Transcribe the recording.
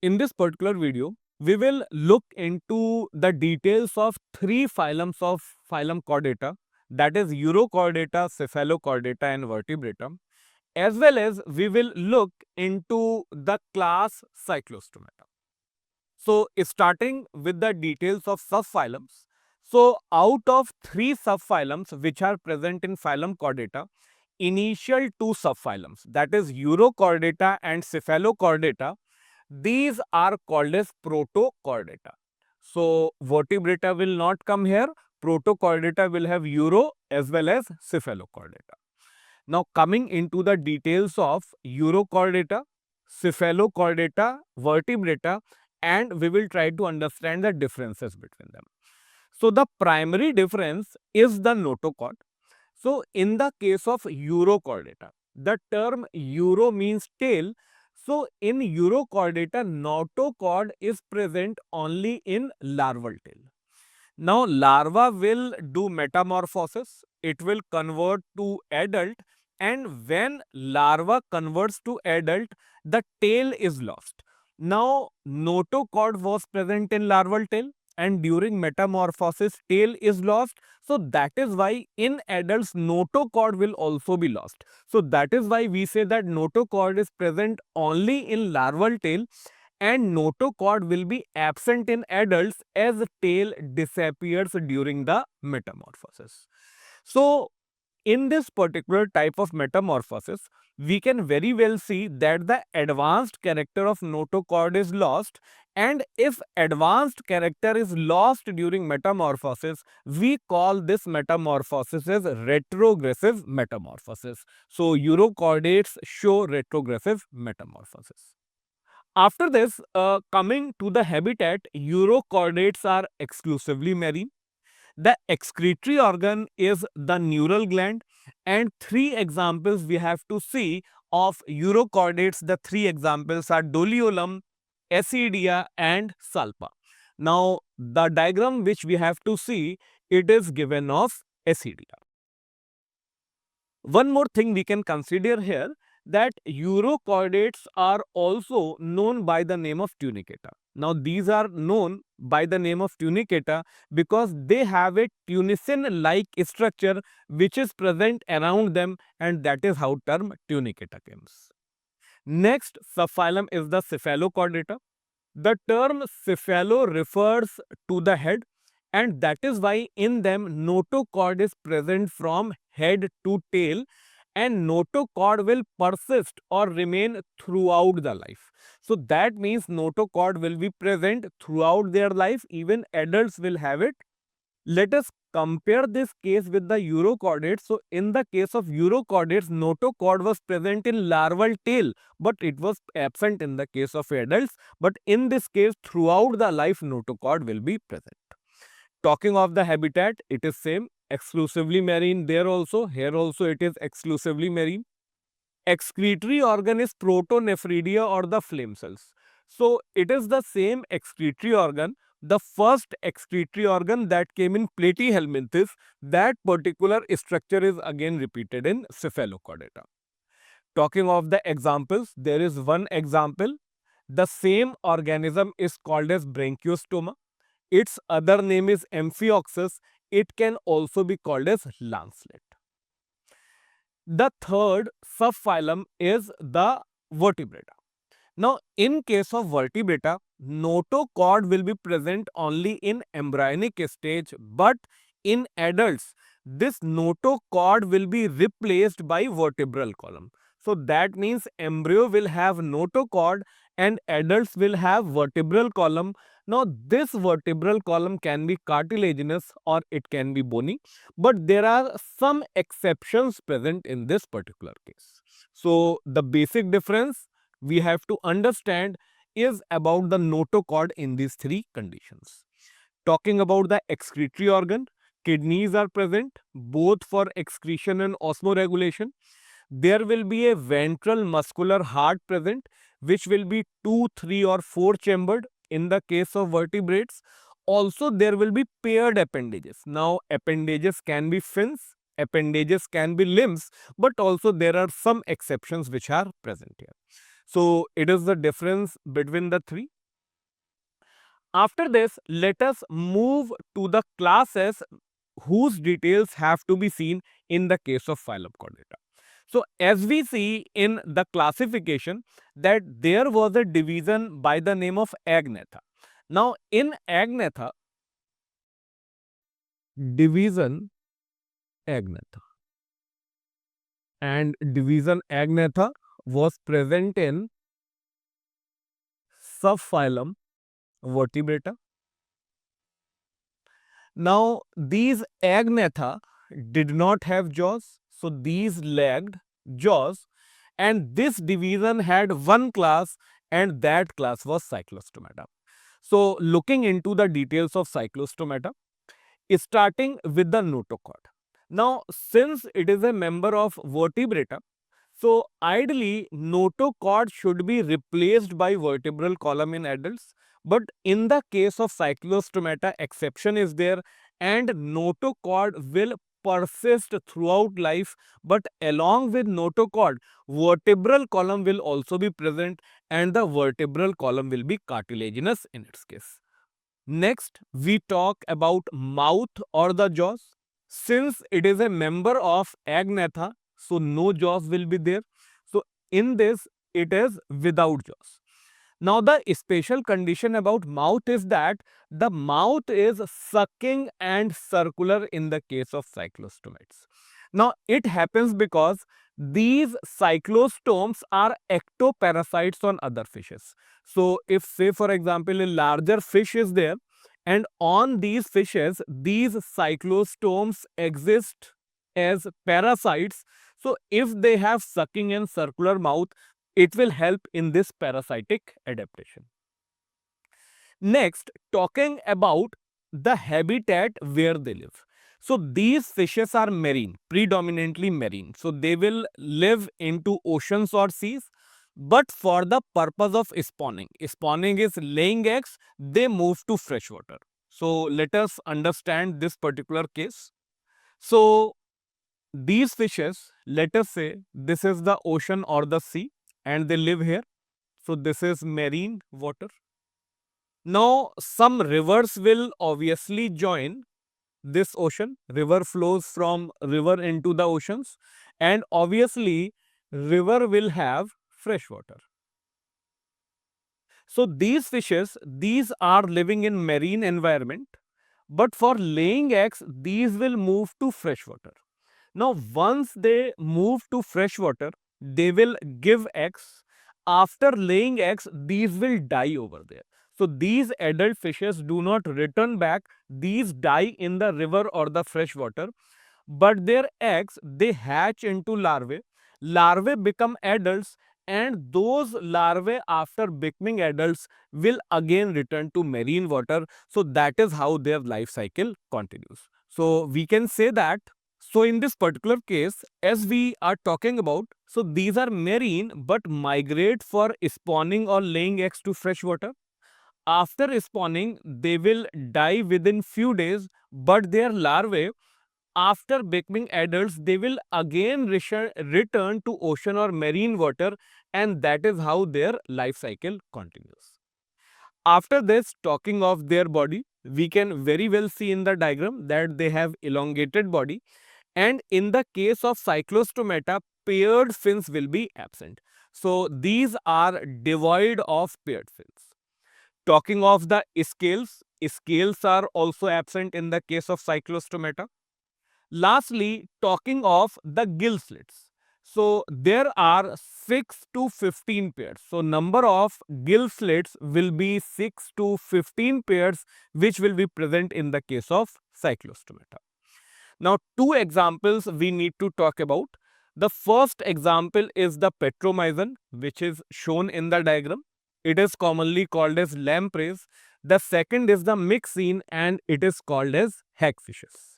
In this particular video, we will look into the details of three phylums of phylum Chordata, that is Urochordata, Cephalochordata and Vertebrata, as well as we will look into the class Cyclostomata. So, starting with the details of subphylums. So, out of three subphylums which are present in phylum Chordata, initial two subphylums, that is Urochordata and Cephalochordata, these are called as protochordata. So, vertebrata will not come here. Protochordata will have uro as well as cephalochordata. Now, coming into the details of urochordata, cephalochordata, vertebrata, and we will try to understand the differences between them. So, the primary difference is the notochord. So, in the case of urochordata, the term uro means tail. So, in urochordata, notochord is present only in larval tail. Now, larva will do metamorphosis. It will convert to adult, and when larva converts to adult, the tail is lost. Now, notochord was present in larval tail, and during metamorphosis, tail is lost. So, that is why in adults, notochord will also be lost. So, that is why we say that notochord is present only in larval tail, and notochord will be absent in adults as tail disappears during the metamorphosis. So, in this particular type of metamorphosis, we can very well see that the advanced character of notochord is lost, and if advanced character is lost during metamorphosis, we call this metamorphosis as retrogressive metamorphosis. So, urochordates show retrogressive metamorphosis. After this, coming to the habitat, urochordates are exclusively marine. The excretory organ is the neural gland, and three examples we have to see of urochordates. The three examples are Doliolum, Acidia and Salpa. Now, the diagram which we have to see, it is given of Acidia. One more thing we can consider here, that urochordates are also known by the name of tunicata. Now, these are known by the name of tunicata because they have a tunicin-like structure which is present around them, and that is how term tunicata comes. Next subphylum is the Cephalochordata. The term cephalo refers to the head, and that is why in them notochord is present from head to tail, and notochord will persist or remain throughout the life. So, that means notochord will be present throughout their life, even adults will have it. Let us compare this case with the urochordates. So, in the case of urochordates, notochord was present in larval tail, but it was absent in the case of adults. But in this case, throughout the life, notochord will be present. Talking of the habitat, it is same, exclusively marine there also, here also it is exclusively marine. Excretory organ is protonephridia or the flame cells. So, it is the same excretory organ. The first excretory organ that came in Platyhelminthes, that particular structure is again repeated in Cephalochordata. Talking of the examples, there is one example. The same organism is called as Branchiostoma. Its other name is Amphioxus. It can also be called as lancelet. The third subphylum is the Vertebrata. Now, in case of Vertebrata, notochord will be present only in embryonic stage, but in adults, this notochord will be replaced by vertebral column. So, that means embryo will have notochord and adults will have vertebral column. Now, this vertebral column can be cartilaginous or it can be bony, but there are some exceptions present in this particular case. So, the basic difference we have to understand is about the notochord in these three conditions. Talking about the excretory organ, kidneys are present both for excretion and osmoregulation. There will be a ventral muscular heart present, which will be 2, 3 or 4 chambered in the case of vertebrates. Also, there will be paired appendages. Now, appendages can be fins, appendages can be limbs, but also there are some exceptions which are present here. So, it is the difference between the three. After this, let us move to the classes whose details have to be seen in the case of phylum Chordata. So, as we see in the classification that there was a division by the name of Agnatha. Now, in Agnatha, division Agnatha, and division Agnatha was present in subphylum Vertebrata. Now, these Agnatha did not have jaws, so these lacked jaws, and this division had one class, and that class was Cyclostomata. So, looking into the details of Cyclostomata, starting with the notochord. Now, since it is a member of Vertebrata, so ideally notochord should be replaced by vertebral column in adults, but in the case of Cyclostomata, exception is there, and notochord will persist throughout life, but along with notochord, vertebral column will also be present, and the vertebral column will be cartilaginous in its case. Next, we talk about mouth or the jaws. Since it is a member of Agnatha, so no jaws will be there. So, in this, it is without jaws. Now, the special condition about mouth is that the mouth is sucking and circular in the case of cyclostomates. Now, it happens because these cyclostomes are ectoparasites on other fishes. So, if say for example a larger fish is there and on these fishes these cyclostomes exist as parasites. So, if they have sucking and circular mouth, it will help in this parasitic adaptation. Next, talking about the habitat where they live. So, these fishes are marine, predominantly marine. So, they will live into oceans or seas, but for the purpose of spawning is laying eggs, they move to freshwater. So, let us understand this particular case. So, these fishes, let us say this is the ocean or the sea and they live here. So, this is marine water. Now, some rivers will obviously join this ocean. River flows from river into the oceans, and obviously river will have fresh water. So, these fishes, these are living in marine environment, but for laying eggs, these will move to fresh water. Now, once they move to fresh water, they will give eggs. After laying eggs, these will die over there. So, these adult fishes do not return back. These die in the river or the fresh water. But their eggs, they hatch into larvae. Larvae become adults, and those larvae, after becoming adults, will again return to marine water. So, that is how their life cycle continues. So, we can say that so, in this particular case, as we are talking about, so these are marine but migrate for spawning or laying eggs to fresh water. After spawning, they will die within few days, but their larvae, after becoming adults, they will again return to ocean or marine water, and that is how their life cycle continues. After this, talking of their body, we can very well see in the diagram that they have elongated body, and in the case of Cyclostomata, paired fins will be absent. So, these are devoid of paired fins. Talking of the scales are also absent in the case of Cyclostomata. Lastly, talking of the gill slits. So, there are 6 to 15 pairs. So, number of gill slits will be 6 to 15 pairs, which will be present in the case of Cyclostomata. Now, two examples we need to talk about. The first example is the petromyzon, which is shown in the diagram. It is commonly called as lampreys. The second is the myxine, and it is called as hagfishes.